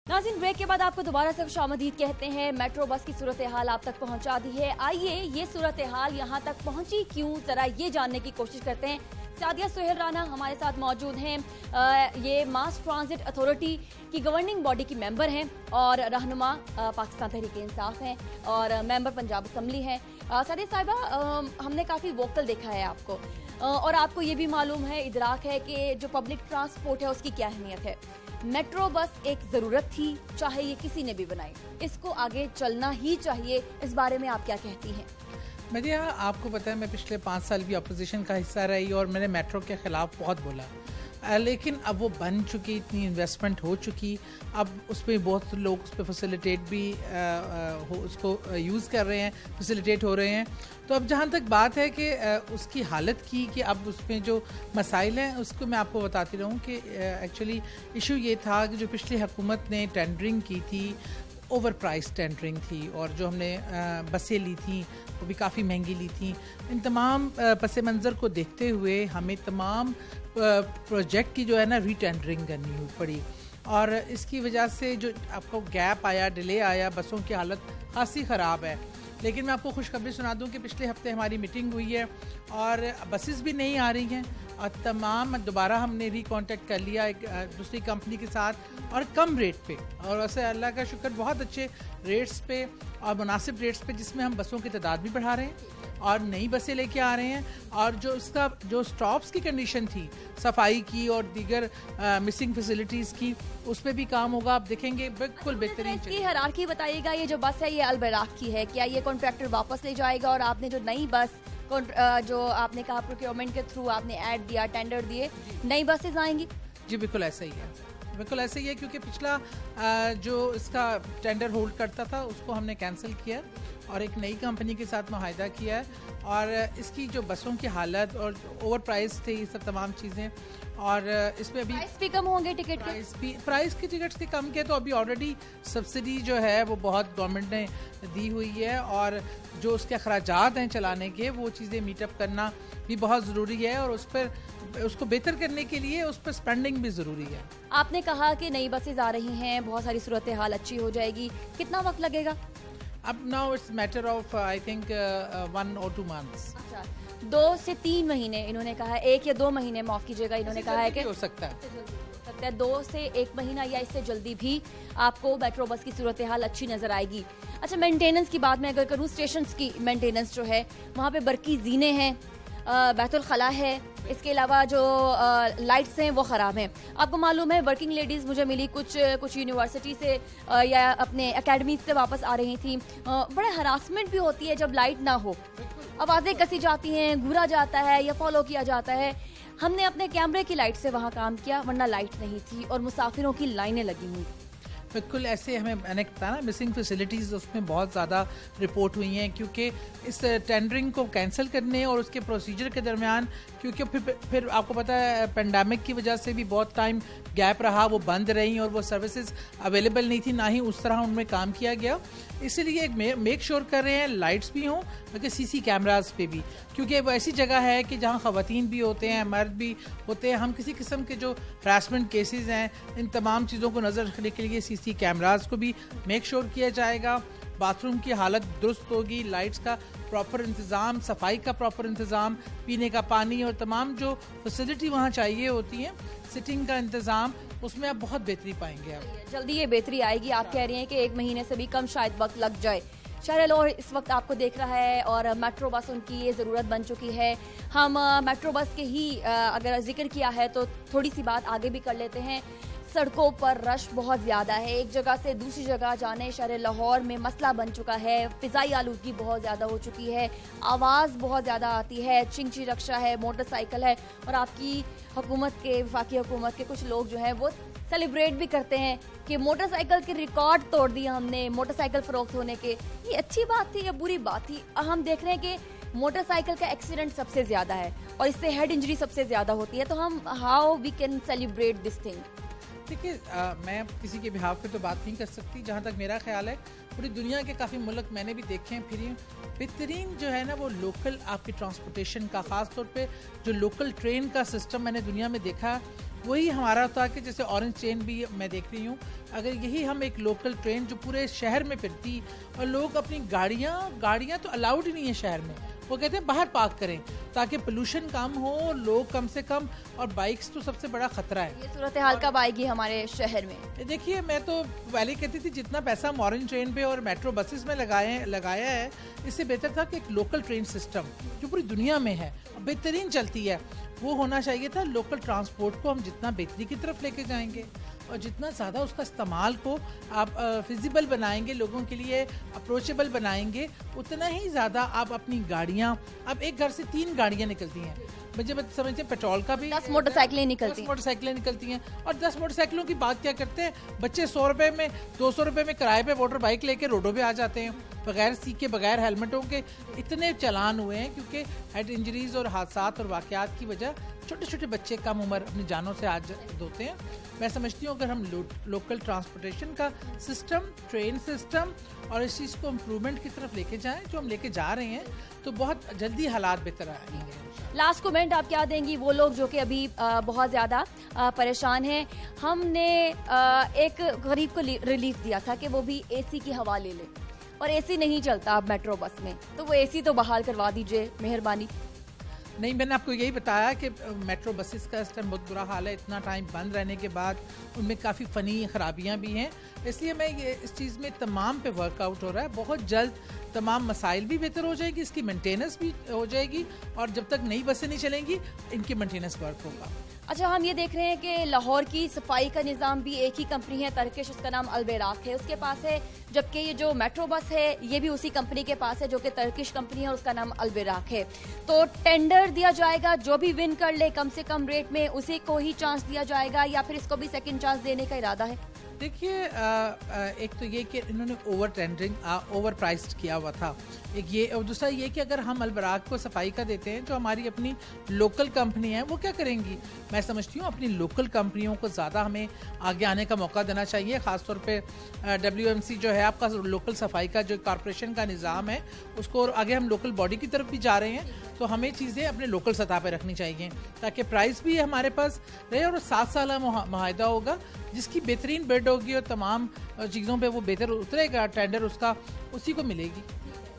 नाज़रीन, ब्रेक के बाद आपको दोबारा से खुशामदीद कहते हैं। मेट्रो बस की सूरत हाल आप तक पहुंचा दी है। आइए ये सूरत हाल यहाँ तक पहुंची क्यों, जरा ये जानने की कोशिश करते हैं। सादिया सुहेल राना हमारे साथ मौजूद हैं। ये मास ट्रांजिट अथॉरिटी की गवर्निंग बॉडी की मेंबर हैं और रहनुमा पाकिस्तान तहरीक-ए-इंसाफ हैं और मेंबर पंजाब असम्बली हैं। सादिया साहिबा, हमने काफ़ी वोकल देखा है आपको, और आपको ये भी मालूम है, इदराक है कि जो पब्लिक ट्रांसपोर्ट है उसकी क्या अहमियत है। मेट्रो बस एक ज़रूरत थी, चाहे ये किसी ने भी बनाई, इसको आगे चलना ही चाहिए। इस बारे में आप क्या कहती हैं? मेरे यहाँ आपको पता है मैं पिछले 5 साल भी अपोजिशन का हिस्सा रही और मैंने मेट्रो के ख़िलाफ़ बहुत बोला, लेकिन अब वो बन चुकी, इतनी इन्वेस्टमेंट हो चुकी, अब उस पर बहुत लोग उस पर फैसिलिटेट भी उसको यूज़ कर रहे हैं, फैसिलिटेट हो रहे हैं। तो अब जहाँ तक बात है कि उसकी हालत की कि अब उसमें जो मसाइल हैं उसको मैं आपको बताती रहूँ कि एक्चुअली इशू ये था कि जो पिछली हुकूमत ने टेंडरिंग की थी, ओवर प्राइस टेंडरिंग थी, और जो हमने बसें ली थी वो भी काफ़ी महंगी ली थी। इन तमाम पस मंज़र को देखते हुए हमें तमाम प्रोजेक्ट की जो है ना रीटेंडरिंग करनी पड़ी, और इसकी वजह से जो आपको गैप आया, डिले आया, बसों की हालत खासी ख़राब है। लेकिन मैं आपको खुशखबरी सुना दूं कि पिछले हफ्ते हमारी मीटिंग हुई है और बसेस भी नहीं आ रही हैं, और तमाम दोबारा हमने रिकॉन्टेक्ट कर लिया एक दूसरी कंपनी के साथ और कम रेट पे, और वैसे अल्लाह का शुक्र बहुत अच्छे रेट्स पे और मुनासिब रेट्स पे, जिसमें हम बसों की तादाद भी बढ़ा रहे हैं और नई बसें लेके आ रहे हैं। और जो उसका जो स्टॉप्स की कंडीशन थी, सफाई की और दीगर मिसिंग फैसिलिटीज़ की, उस पर भी काम होगा। आप देखेंगे बिल्कुल बेहतरीन। इसकी हिरार्की बताइएगा, ये जो बस है ये अल-बराक की है, क्या ये कॉन्ट्रैक्टर वापस ले जाएगा और आपने जो नई बस जो आपने कहा प्रोक्योरमेंट के थ्रू आपने ऐड दिया, टेंडर दिए, नई बसेज आएंगी? जी बिल्कुल ऐसा ही है, बिल्कुल ऐसे ही है, क्योंकि पिछला जो इसका टेंडर होल्ड करता था उसको हमने कैंसिल किया और एक नई कंपनी के साथ मुआहिदा किया है। और इसकी जो बसों की हालत और ओवर प्राइस थे, ये सब तमाम चीज़ें, और इसमें अभी प्राइस भी कम होंगे टिकट के? प्राइस की टिकट्स के कम के तो अभी ऑलरेडी सब्सिडी जो है वो बहुत गवर्नमेंट ने दी हुई है, और जो उसके अखराजात हैं चलाने के, वो चीज़ें मीटअप करना भी बहुत ज़रूरी है, और उस पर उसको बेहतर करने के लिए उस पर स्पेंडिंग भी ज़रूरी है। आपने कहा कि नई बसेज आ रही हैं, बहुत सारी सूरत हाल अच्छी हो जाएगी, कितना वक्त लगेगा? अब now it's matter of I think 1 or 2 months। अच्छा, 2 से 3 महीने इन्होंने कहा है, 1 या 2 महीने माफ कीजिएगा, इन्होंने कहा है कि हो सकता है 2 से 1 महीना या इससे जल्दी भी आपको मेट्रो बस की सूरत हाल अच्छी नजर आएगी। अच्छा, मेंटेनेंस की बात मैं अगर करूँ, स्टेशन की मेंटेनेंस जो है, वहाँ पे बरकी जीने हैं, बैतुल खला है, इसके अलावा जो लाइट्स हैं वो ख़राब हैं। आपको मालूम है वर्किंग लेडीज़ मुझे मिली कुछ यूनिवर्सिटी से या अपने एकेडमीज से वापस आ रही थी। बड़े हरासमेंट भी होती है जब लाइट ना हो, आवाज़ें कसी जाती हैं, घूरा जाता है या फॉलो किया जाता है। हमने अपने कैमरे की लाइट से वहाँ काम किया, वरना लाइट नहीं थी और मुसाफिरों की लाइनें लगी हुई। बिल्कुल ऐसे हमें मैंने बताया ना मिसिंग फैसिलिटीज़ उसमें बहुत ज़्यादा रिपोर्ट हुई हैं, क्योंकि इस टेंडरिंग को कैंसिल करने और उसके प्रोसीजर के दरमियान, क्योंकि फिर आपको पता है पेंडेमिक की वजह से भी बहुत टाइम गैप रहा, वो बंद रही और वो सर्विसेज अवेलेबल नहीं थी, ना ही उस तरह उनमें काम किया गया। इसीलिए एक मेक श्योर कर रहे हैं लाइट्स भी हों, बल्कि सीसी कैमरास पे भी, क्योंकि वो ऐसी जगह है कि जहाँ ख़वातीन भी होते हैं, मर्द भी होते हैं। हम किसी किस्म के जो हरासमेंट केसेस हैं, इन तमाम चीज़ों को नज़र रखने के लिए सीसी कैमरास को भी मेक श्योर किया जाएगा। बाथरूम की हालत दुरुस्त होगी, लाइट्स का प्रॉपर इंतज़ाम, सफाई का प्रॉपर इंतज़ाम, पीने का पानी और तमाम जो फैसिलिटी वहाँ चाहिए होती हैं, सिटिंग का इंतज़ाम, उसमें आप बहुत बेहतरी पाएंगे। आप जल्दी ये बेहतरी आएगी। आप कह रहे हैं कि 1 महीने से भी कम शायद वक्त लग जाए। शहर लाहौर इस वक्त आपको देख रहा है और मेट्रो बस उनकी ये ज़रूरत बन चुकी है। हम मेट्रो बस के ही अगर जिक्र किया है तो थोड़ी सी बात आगे भी कर लेते हैं। सड़कों पर रश बहुत ज़्यादा है, एक जगह से दूसरी जगह जाने शहर लाहौर में मसला बन चुका है। फ़िज़ाई आलूदगी बहुत ज़्यादा हो चुकी है, आवाज़ बहुत ज़्यादा आती है, चिंची रक्षा है, मोटरसाइकिल है और आपकी हुकूमत के, वफाकी हुकूमत के कुछ लोग जो हैं वो सेलिब्रेट भी करते हैं कि मोटरसाइकिल के रिकॉर्ड तोड़ दिया हमने, मोटरसाइकिल फ़रोख्त होने के। ये अच्छी बात थी या बुरी बात थी? हम देख रहे हैं कि मोटरसाइकिल का एक्सीडेंट सबसे ज़्यादा है और इससे हेड इंजरी सबसे ज़्यादा होती है। तो हम how we can celebrate this thing? देखिए, मैं किसी के बिहाफ पे तो बात नहीं कर सकती। जहाँ तक मेरा ख्याल है, पूरी दुनिया के काफ़ी मुल्क मैंने भी देखे हैं, फिर बेहतरीन जो है ना वो लोकल आपकी ट्रांसपोर्टेशन का, ख़ास तौर पे जो लोकल ट्रेन का सिस्टम मैंने दुनिया में देखा, वही हमारा होता है कि जैसे ऑरेंज ट्रेन भी मैं देख रही हूँ। अगर यही हम एक लोकल ट्रेन जो पूरे शहर में फिरती और लोग अपनी गाड़ियाँ तो अलाउड ही नहीं है शहर में, वो कहते हैं बाहर पार्क करें ताकि पोल्यूशन कम हो, लोग कम से कम, और बाइक्स तो सबसे बड़ा खतरा है। ये सूरत हाल कब आएगी हमारे शहर में? देखिए, मैं तो पहले कहती थी जितना पैसा हम ऑरेंज ट्रेन पे और मेट्रो बसेस में लगाया है, इससे बेहतर था कि एक लोकल ट्रेन सिस्टम जो पूरी दुनिया में है, बेहतरीन चलती है, वो होना चाहिए था। लोकल ट्रांसपोर्ट को हम जितना बेहतरी की तरफ लेके जाएंगे और जितना ज़्यादा उसका इस्तेमाल को आप फिजिबल बनाएंगे, लोगों के लिए अप्रोचेबल बनाएंगे, उतना ही ज़्यादा आप अपनी गाड़ियाँ, अब एक घर से 3 गाड़ियाँ निकलती हैं, मुझे समझते हैं पेट्रोल का भी 10 मोटरसाइकिलें निकलती हैं। 10 मोटरसाइकिलें निकलती हैं और 10 मोटरसाइकिलों की बात क्या करते हैं, बच्चे 100 रुपये में, 200 रुपये में किराए पे मोटर बाइक लेके रोडों पे आ जाते हैं बगैर सीखे, बगैर हेलमेटों के। इतने चालान हुए हैं क्योंकि हेड इंजरीज और हादसात और वाक़यात की वजह छोटे छोटे बच्चे कम उम्र अपनी जानों से आज होते हैं। मैं समझती हूँ अगर हम लोकल ट्रांसपोर्टेशन का सिस्टम, ट्रेन सिस्टम और इस चीज़ को इम्प्रूवमेंट की तरफ लेके जाएं जो हम लेके जा रहे हैं, तो बहुत जल्दी हालात बेहतर आएंगे। लास्ट कमेंट आप क्या देंगी वो लोग जो कि अभी बहुत ज़्यादा परेशान हैं? हमने एक गरीब को रिलीफ दिया था कि वो भी एसी की हवा ले ले, और एसी नहीं चलता अब मेट्रो बस में, तो वो एसी तो बहाल करवा दीजिए मेहरबानी। नहीं, मैंने आपको यही बताया कि मेट्रो बसेस का इस टाइम बहुत बुरा हाल है। इतना टाइम बंद रहने के बाद उनमें काफ़ी फ़नी खराबियां भी हैं, इसलिए मैं ये इस चीज़ में तमाम पे वर्कआउट हो रहा है। बहुत जल्द तमाम मसाइल भी बेहतर हो जाएगी, इसकी मेंटेनेंस भी हो जाएगी, और जब तक नई बसें नहीं चलेंगी इनकी मेंटेनेंस वर्क होगा। अच्छा, हम ये देख रहे हैं कि लाहौर की सफाई का निज़ाम भी एक ही कंपनी है, टर्किश, उसका नाम अलबेराक है, उसके पास है, जबकि ये जो मेट्रो बस है ये भी उसी कंपनी के पास है जो कि टर्किश कंपनी है और उसका नाम अलबेराक है। तो टेंडर दिया जाएगा, जो भी विन कर ले कम से कम रेट में उसी को ही चांस दिया जाएगा, या फिर इसको भी सेकंड चांस देने का इरादा है? देखिए, एक तो ये कि इन्होंने ओवर टेंडरिंग, ओवर प्राइस्ड किया हुआ था, एक ये, और दूसरा ये कि अगर हम अलबराक को सफाई का देते हैं जो हमारी अपनी लोकल कंपनी है, वो क्या करेंगी? मैं समझती हूँ अपनी लोकल कंपनियों को ज़्यादा हमें आगे आने का मौका देना चाहिए, ख़ासतौर पे WMC जो है आपका लोकल सफाई का जो कॉरपोरेशन का निज़ाम है उसको, और आगे हम लोकल बॉडी की तरफ भी जा रहे हैं, तो हमें चीज़ें अपने लोकल सतह पर रखनी चाहिए ताकि प्राइस भी हमारे पास रहे और 7 साल मुआहदा होगा जिसकी बेहतरीन बिड होगी और तमाम चीज़ों पे वो बेहतर उतरेगा, टेंडर उसका उसी को मिलेगी।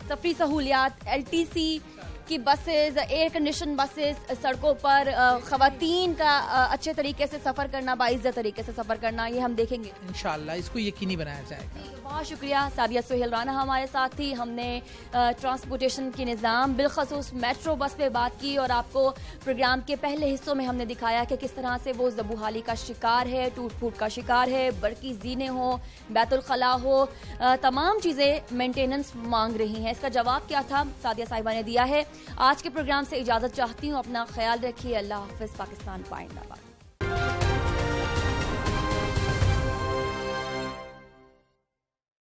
सफरी सहूलियात, LTC कि बसेस, एयर कंडीशन बसेस, सड़कों पर ख़वातीन का अच्छे तरीके से सफ़र करना, बाइज़्ज़त तरीके से सफ़र करना, ये हम देखेंगे इंशाल्लाह। इसको यकीनी बनाया जाएगा। बहुत शुक्रिया। सादिया सोहेल राना हमारे साथ थी। हमने ट्रांसपोर्टेशन के निज़ाम बिलखसूस मेट्रो बस पे बात की और आपको प्रोग्राम के पहले हिस्सों में हमने दिखाया कि किस तरह से वो ज़बूहाली का शिकार है, टूट फूट का शिकार है, बड़की ज़ीनें हो, बैतुल खला हो, तमाम चीज़ें मेंटेनेंस मांग रही हैं। इसका जवाब क्या था, सादिया साहिबा ने दिया है। आज के प्रोग्राम से इजाज़त चाहती हूँ। अपना ख्याल रखिए। अल्लाह हाफ़िज़। पाकिस्तान पाइंदाबाद।